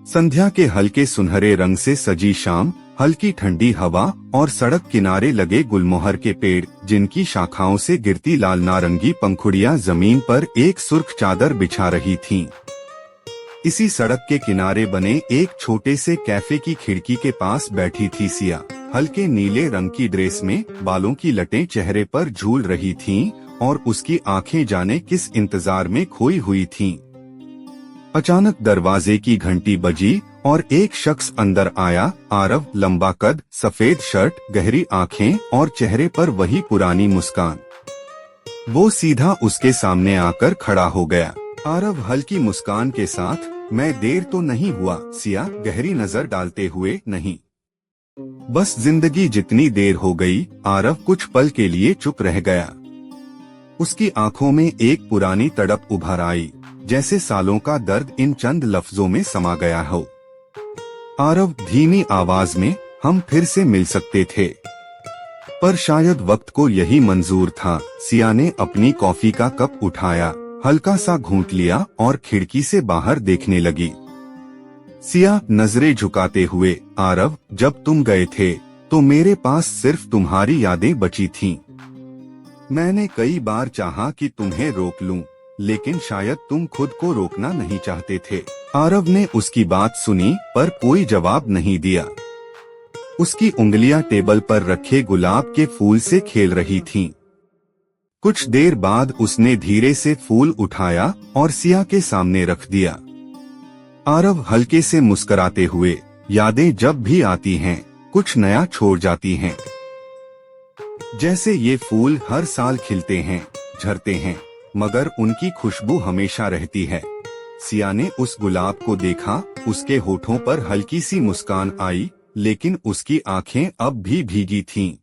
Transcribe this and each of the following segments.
संध्या के हल्के सुनहरे रंग से सजी शाम, हल्की ठंडी हवा और सड़क किनारे लगे गुलमोहर के पेड़, जिनकी शाखाओं से गिरती लाल नारंगी पंखुड़ियां जमीन पर एक सुर्ख चादर बिछा रही थीं। इसी सड़क के किनारे बने एक छोटे से कैफे की खिड़की के पास बैठी थी सिया। हल्के नीले रंग की ड्रेस में बालों की लटें चेहरे पर झूल रही थीं और उसकी आंखें जाने किस इंतजार में खोई हुई थीं। अचानक दरवाजे की घंटी बजी और एक शख्स अंदर आया। आरव, लंबा कद, सफेद शर्ट, गहरी आंखें और चेहरे पर वही पुरानी मुस्कान। वो सीधा उसके सामने आकर खड़ा हो गया। आरव हल्की मुस्कान के साथ, मैं देर तो नहीं हुआ? सिया गहरी नजर डालते हुए, नहीं, बस जिंदगी जितनी देर हो गई। आरव कुछ पल के लिए चुप रह गया। उसकी आंखों में एक पुरानी तड़प उभर आई, जैसे सालों का दर्द इन चंद लफ्जों में समा गया हो। आरव, धीमी आवाज में, हम फिर से मिल सकते थे, पर शायद वक्त को यही मंजूर था। सिया ने अपनी कॉफी का कप उठाया, हल्का सा घूंट लिया और खिड़की से बाहर देखने लगी। सिया नजरें झुकाते हुए, आरव, जब तुम गए थे तो मेरे पास सिर्फ तुम्हारी यादें बची थीं। मैंने कई बार चाहा कि तुम्हें रोक लूं, लेकिन शायद तुम खुद को रोकना नहीं चाहते थे। आरव ने उसकी बात सुनी पर कोई जवाब नहीं दिया। उसकी उंगलियां टेबल पर रखे गुलाब के फूल से खेल रही थीं। कुछ देर बाद उसने धीरे से फूल उठाया और सिया के सामने रख दिया। आरव हल्के से मुस्कुराते हुए, यादें जब भी आती हैं, कुछ नया छोड़ जाती हैं। जैसे ये फूल हर साल खिलते हैं, झरते हैं, मगर उनकी खुशबू हमेशा रहती है। सिया ने उस गुलाब को देखा। उसके होठों पर हल्की सी मुस्कान आई, लेकिन उसकी आंखें अब भी भीगी थीं।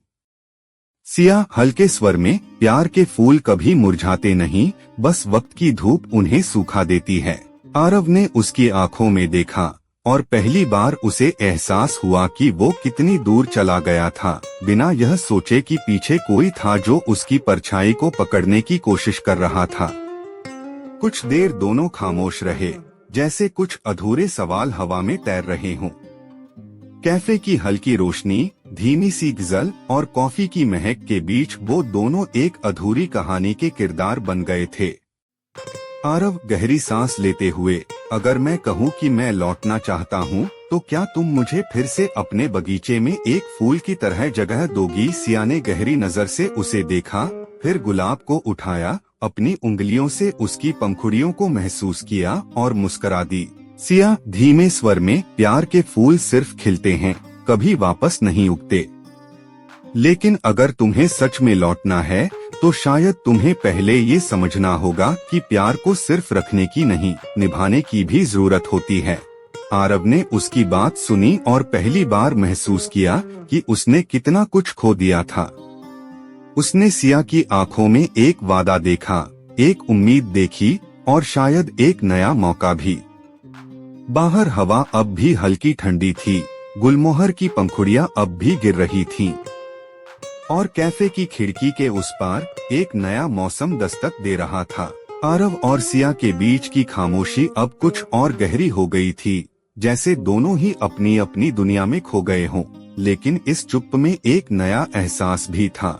सिया हल्के स्वर में, प्यार के फूल कभी मुरझाते नहीं, बस वक्त की धूप उन्हें सूखा देती है। आरव ने उसकी आंखों में देखा और पहली बार उसे एहसास हुआ कि वो कितनी दूर चला गया था, बिना यह सोचे कि पीछे कोई था जो उसकी परछाई को पकड़ने की कोशिश कर रहा था। कुछ देर दोनों खामोश रहे, जैसे कुछ अधूरे सवाल हवा में तैर रहे हों। कैफे की हल्की रोशनी, धीमी सी गजल और कॉफी की महक के बीच वो दोनों एक अधूरी कहानी के किरदार बन गए थे। आरव गहरी सांस लेते हुए, अगर मैं कहूँ कि मैं लौटना चाहता हूँ, तो क्या तुम मुझे फिर से अपने बगीचे में एक फूल की तरह जगह दोगी? सिया ने गहरी नजर से उसे देखा, फिर गुलाब को उठाया, अपनी उंगलियों से उसकी पंखुड़ियों को महसूस किया और मुस्कुरा दी। सिया धीमे स्वर में, प्यार के फूल सिर्फ खिलते हैं, कभी वापस नहीं उगते। लेकिन अगर तुम्हें सच में लौटना है, तो शायद तुम्हें पहले ये समझना होगा कि प्यार को सिर्फ रखने की नहीं, निभाने की भी जरूरत होती है। आरव ने उसकी बात सुनी और पहली बार महसूस किया कि उसने कितना कुछ खो दिया था। उसने सिया की आंखों में एक वादा देखा, एक उम्मीद देखी और शायद एक नया मौका भी। बाहर हवा अब भी हल्की ठंडी थी, गुलमोहर की पंखुड़ियां अब भी गिर रही थीं, और कैफे की खिड़की के उस पार एक नया मौसम दस्तक दे रहा था। आरव और सिया के बीच की खामोशी अब कुछ और गहरी हो गई थी, जैसे दोनों ही अपनी अपनी दुनिया में खो गए हों। लेकिन इस चुप में एक नया एहसास भी था।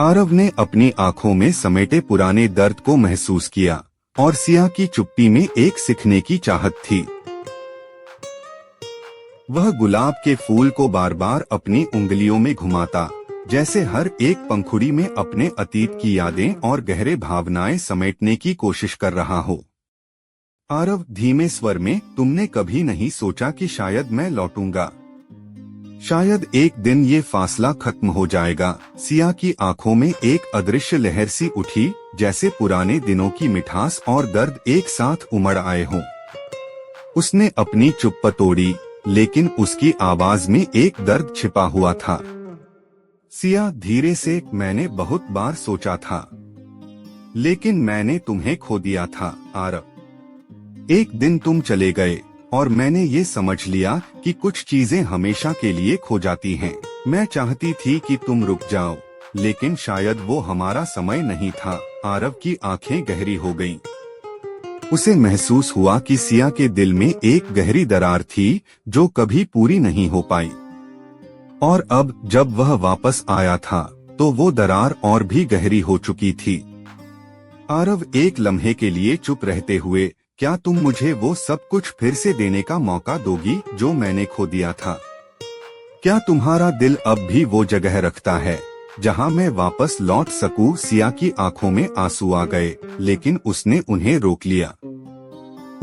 आरव ने अपनी आंखों में समेटे पुराने दर्द को महसूस किया और सिया की चुप्पी में एक सीखने की चाहत थी। वह गुलाब के फूल को बार बार अपनी उंगलियों में घुमाता, जैसे हर एक पंखुड़ी में अपने अतीत की यादें और गहरे भावनाएं समेटने की कोशिश कर रहा हो। आरव धीमे स्वर में, तुमने कभी नहीं सोचा कि शायद मैं लौटूंगा? शायद एक दिन ये फासला खत्म हो जाएगा। सिया की आंखों में एक अदृश्य लहर सी उठी, जैसे पुराने दिनों की मिठास और दर्द एक साथ उमड़ आए हों। उसने अपनी चुप्पी तोड़ी, लेकिन उसकी आवाज में एक दर्द छिपा हुआ था। सिया धीरे से, मैंने बहुत बार सोचा था, लेकिन मैंने तुम्हें खो दिया था। आरव, एक दिन तुम चले गए और मैंने ये समझ लिया कि कुछ चीजें हमेशा के लिए खो जाती हैं। मैं चाहती थी कि तुम रुक जाओ, लेकिन शायद वो हमारा समय नहीं था। आरव की आंखें गहरी हो गईं। उसे महसूस हुआ कि सिया के दिल में एक गहरी दरार थी जो कभी पूरी नहीं हो पाई, और अब जब वह वापस आया था तो वो दरार और भी गहरी हो चुकी थी। आरव एक लम्हे के लिए चुप रहते हुए, क्या तुम मुझे वो सब कुछ फिर से देने का मौका दोगी जो मैंने खो दिया था? क्या तुम्हारा दिल अब भी वो जगह रखता है जहां मैं वापस लौट सकूं? सिया की आंखों में आंसू आ गए, लेकिन उसने उन्हें रोक लिया।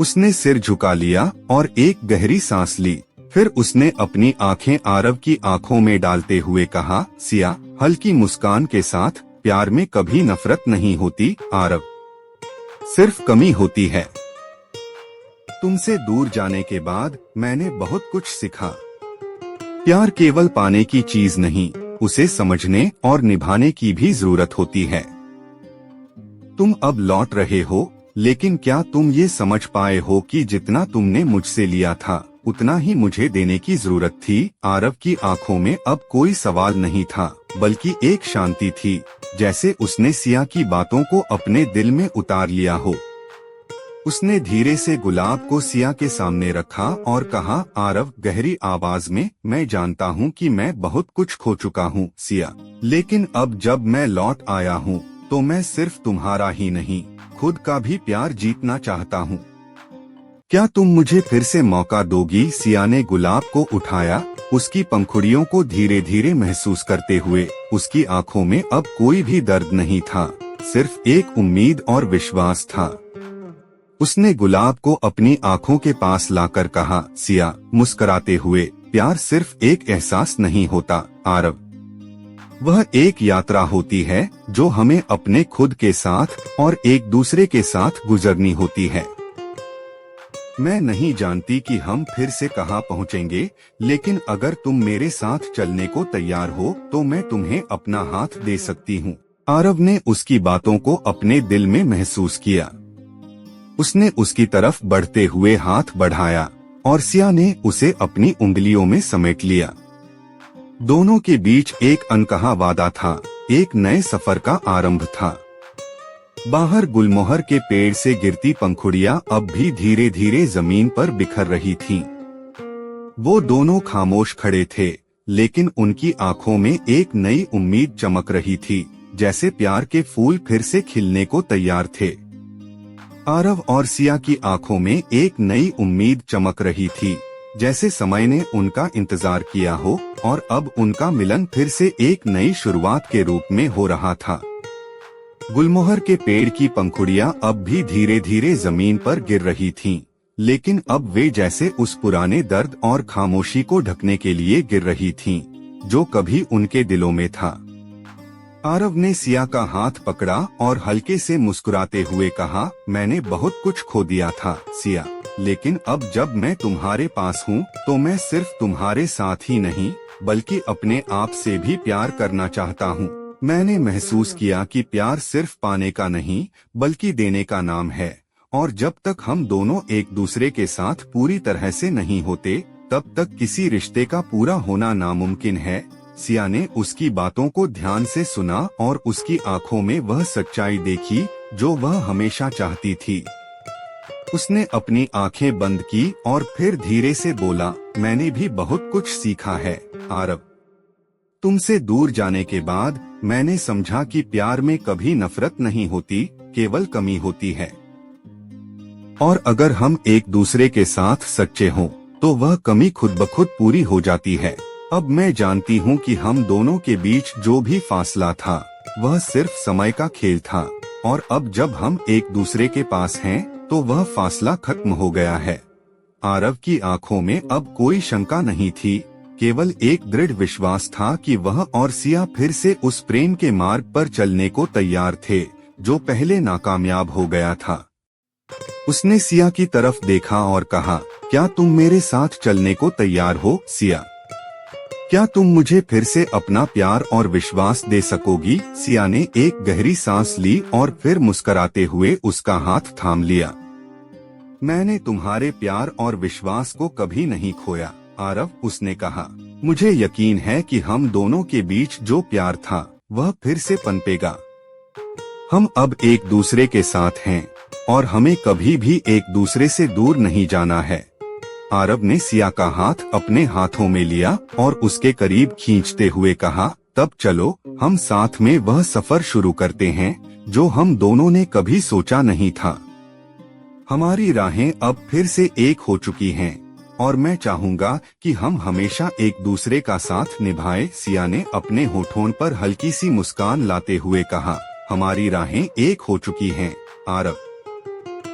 उसने सिर झुका लिया और एक गहरी सांस ली। फिर उसने अपनी आंखें आरव की आंखों में डालते हुए कहा, सिया, हल्की मुस्कान के साथ, प्यार में कभी नफरत नहीं होती आरव, सिर्फ कमी होती है। तुमसे दूर जाने के बाद मैंने बहुत कुछ सीखा। प्यार केवल पाने की चीज नहीं, उसे समझने और निभाने की भी जरूरत होती है। तुम अब लौट रहे हो, लेकिन क्या तुम ये समझ पाए हो कि जितना तुमने मुझसे लिया था उतना ही मुझे देने की जरूरत थी? आरव की आंखों में अब कोई सवाल नहीं था, बल्कि एक शांति थी, जैसे उसने सिया की बातों को अपने दिल में उतार लिया हो। उसने धीरे से गुलाब को सिया के सामने रखा और कहा, आरव गहरी आवाज में, मैं जानता हूँ कि मैं बहुत कुछ खो चुका हूँ सिया, लेकिन अब जब मैं लौट आया हूँ तो मैं सिर्फ तुम्हारा ही नहीं, खुद का भी प्यार जीतना चाहता हूँ। क्या तुम मुझे फिर से मौका दोगी? सिया ने गुलाब को उठाया, उसकी पंखुड़ियों को धीरे धीरे महसूस करते हुए। उसकी आंखों में अब कोई भी दर्द नहीं था, सिर्फ एक उम्मीद और विश्वास था। उसने गुलाब को अपनी आंखों के पास लाकर कहा, सिया, मुस्कुराते हुए, प्यार सिर्फ एक एहसास नहीं होता आरव, वह एक यात्रा होती है जो हमें अपने खुद के साथ और एक दूसरे के साथ गुजरनी होती है। मैं नहीं जानती कि हम फिर से कहाँ पहुँचेंगे, लेकिन अगर तुम मेरे साथ चलने को तैयार हो तो मैं तुम्हें अपना हाथ दे सकती हूँ। आरव ने उसकी बातों को अपने दिल में महसूस किया। उसने उसकी तरफ बढ़ते हुए हाथ बढ़ाया और सिया ने उसे अपनी उंगलियों में समेट लिया। दोनों के बीच एक अनकहा वादा था, एक नए सफर का आरंभ था। बाहर गुलमोहर के पेड़ से गिरती पंखुड़ियां अब भी धीरे धीरे जमीन पर बिखर रही थीं। वो दोनों खामोश खड़े थे, लेकिन उनकी आंखों में एक नई उम्मीद चमक रही थी, जैसे प्यार के फूल फिर से खिलने को तैयार थे। आरव और सिया की आंखों में एक नई उम्मीद चमक रही थी, जैसे समय ने उनका इंतजार किया हो और अब उनका मिलन फिर से एक नई शुरुआत के रूप में हो रहा था। गुलमोहर के पेड़ की पंखुड़ियां अब भी धीरे धीरे जमीन पर गिर रही थीं, लेकिन अब वे जैसे उस पुराने दर्द और खामोशी को ढकने के लिए गिर रही थीं, जो कभी उनके दिलों में था। आरव ने सिया का हाथ पकड़ा और हल्के से मुस्कुराते हुए कहा, मैंने बहुत कुछ खो दिया था सिया, लेकिन अब जब मैं तुम्हारे पास हूँ तो मैं सिर्फ तुम्हारे साथ ही नहीं, बल्कि अपने आप से भी प्यार करना चाहता हूँ। मैंने महसूस किया कि प्यार सिर्फ पाने का नहीं, बल्कि देने का नाम है, और जब तक हम दोनों एक दूसरे के साथ पूरी तरह से नहीं होते, तब तक किसी रिश्ते का पूरा होना नामुमकिन है। सिया ने उसकी बातों को ध्यान से सुना और उसकी आंखों में वह सच्चाई देखी जो वह हमेशा चाहती थी। उसने अपनी आंखें बंद की और फिर धीरे से बोला, मैंने भी बहुत कुछ सीखा है आरव। तुमसे दूर जाने के बाद मैंने समझा कि प्यार में कभी नफरत नहीं होती, केवल कमी होती है। और अगर हम एक दूसरे के साथ सच्चे हों, तो वह कमी खुद ब खुद पूरी हो जाती है। अब मैं जानती हूँ कि हम दोनों के बीच जो भी फासला था, वह सिर्फ समय का खेल था, और अब जब हम एक दूसरे के पास हैं, तो वह फासला खत्म हो गया है। आरव की आंखों में अब कोई शंका नहीं थी, केवल एक दृढ़ विश्वास था कि वह और सिया फिर से उस प्रेम के मार्ग पर चलने को तैयार थे, जो पहले नाकामयाब हो गया था। उसने सिया की तरफ देखा और कहा, क्या तुम मेरे साथ चलने को तैयार हो सिया? क्या तुम मुझे फिर से अपना प्यार और विश्वास दे सकोगी? सिया ने एक गहरी सांस ली और फिर मुस्कुराते हुए उसका हाथ थाम लिया। मैंने तुम्हारे प्यार और विश्वास को कभी नहीं खोया आरव, उसने कहा। मुझे यकीन है कि हम दोनों के बीच जो प्यार था, वह फिर से पनपेगा। हम अब एक दूसरे के साथ हैं, और हमें कभी भी एक दूसरे से दूर नहीं जाना है। आरब ने सिया का हाथ अपने हाथों में लिया और उसके करीब खींचते हुए कहा, तब चलो हम साथ में वह सफर शुरू करते हैं जो हम दोनों ने कभी सोचा नहीं था। हमारी राहें अब फिर से एक हो चुकी हैं और मैं चाहूंगा कि हम हमेशा एक दूसरे का साथ निभाएं। सिया ने अपने होठों पर हल्की सी मुस्कान लाते हुए कहा, हमारी राहें एक हो चुकी हैं आरब,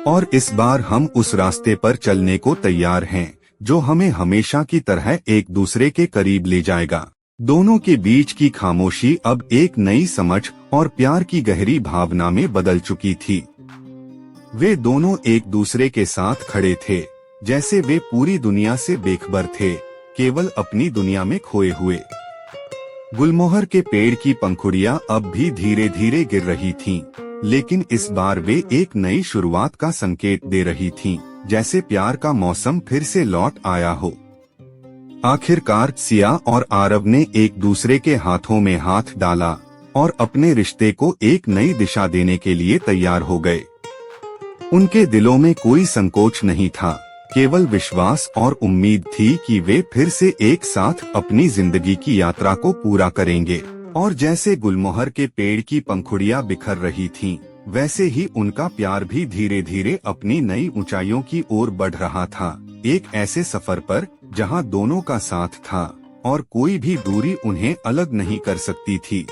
और इस बार हम उस रास्ते पर चलने को तैयार हैं जो हमें हमेशा की तरह एक दूसरे के करीब ले जाएगा। दोनों के बीच की खामोशी अब एक नई समझ और प्यार की गहरी भावना में बदल चुकी थी। वे दोनों एक दूसरे के साथ खड़े थे, जैसे वे पूरी दुनिया से बेखबर थे, केवल अपनी दुनिया में खोए हुए। गुलमोहर के पेड़ की पंखुड़ियां अब भी धीरे धीरे गिर रही थीं, लेकिन इस बार वे एक नई शुरुआत का संकेत दे रही थीं, जैसे प्यार का मौसम फिर से लौट आया हो। आखिरकार सिया और आरब ने एक दूसरे के हाथों में हाथ डाला और अपने रिश्ते को एक नई दिशा देने के लिए तैयार हो गए। उनके दिलों में कोई संकोच नहीं था, केवल विश्वास और उम्मीद थी कि वे फिर से एक साथ अपनी जिंदगी की यात्रा को पूरा करेंगे। और जैसे गुलमोहर के पेड़ की पंखुड़ियां बिखर रही थीं, वैसे ही उनका प्यार भी धीरे धीरे अपनी नई ऊंचाइयों की ओर बढ़ रहा था, एक ऐसे सफर पर जहां दोनों का साथ था और कोई भी दूरी उन्हें अलग नहीं कर सकती थी।